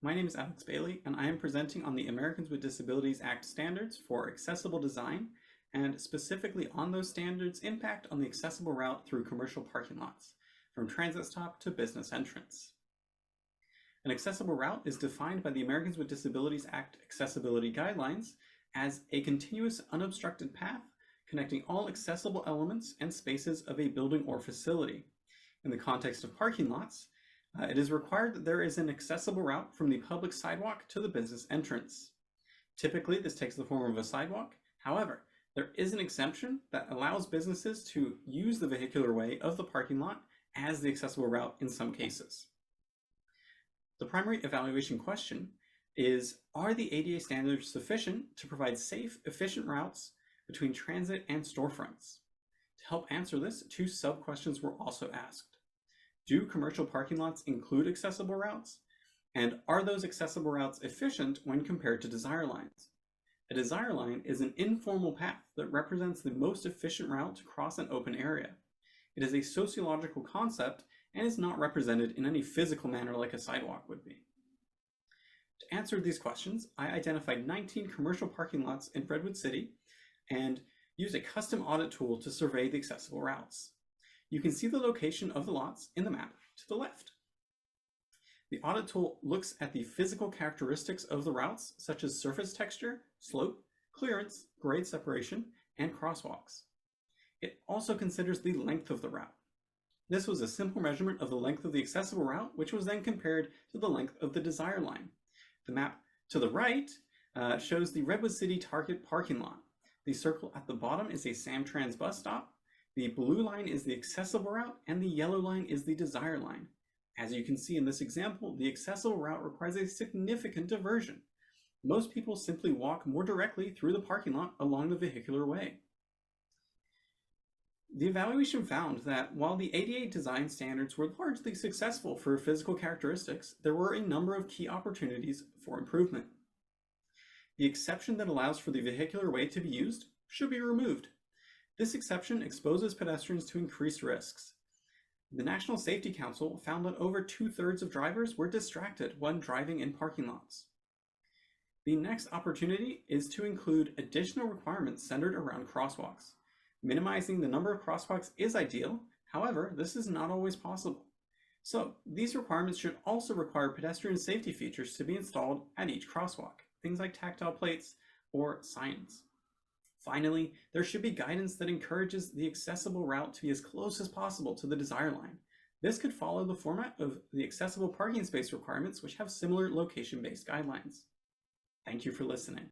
My name is Alex Bailey, and I am presenting on the Americans with Disabilities Act standards for accessible design, and specifically on those standards' impact on the accessible route through commercial parking lots, from transit stop to business entrance. An accessible route is defined by the Americans with Disabilities Act accessibility guidelines as a continuous unobstructed path connecting all accessible elements and spaces of a building or facility. In the context of parking lots, it is required that there is an accessible route from the public sidewalk to the business entrance. Typically, this takes the form of a sidewalk. However, there is an exemption that allows businesses to use the vehicular way of the parking lot as the accessible route in some cases. The primary evaluation question is, are the ADA standards sufficient to provide safe, efficient routes between transit and storefronts? To help answer this, two sub-questions were also asked. Do commercial parking lots include accessible routes? And are those accessible routes efficient when compared to desire lines? A desire line is an informal path that represents the most efficient route to cross an open area. It is a sociological concept and is not represented in any physical manner like a sidewalk would be. To answer these questions, I identified 19 commercial parking lots in Redwood City and used a custom audit tool to survey the accessible routes. You can see the location of the lots in the map to the left. The audit tool looks at the physical characteristics of the routes, such as surface texture, slope, clearance, grade separation, and crosswalks. It also considers the length of the route. This was a simple measurement of the length of the accessible route, which was then compared to the length of the desire line. The map to the right shows the Redwood City Target parking lot. The circle at the bottom is a Samtrans bus stop. The blue line is the accessible route, and the yellow line is the desire line. As you can see in this example, the accessible route requires a significant diversion. Most people simply walk more directly through the parking lot along the vehicular way. The evaluation found that while the ADA design standards were largely successful for physical characteristics, there were a number of key opportunities for improvement. The exception that allows for the vehicular way to be used should be removed. This exception exposes pedestrians to increased risks. The National Safety Council found that over 2/3 of drivers were distracted when driving in parking lots. The next opportunity is to include additional requirements centered around crosswalks. Minimizing the number of crosswalks is ideal, however, this is not always possible. So these requirements should also require pedestrian safety features to be installed at each crosswalk, things like tactile plates or signs. Finally, there should be guidance that encourages the accessible route to be as close as possible to the desire line. This could follow the format of the accessible parking space requirements, which have similar location-based guidelines. Thank you for listening.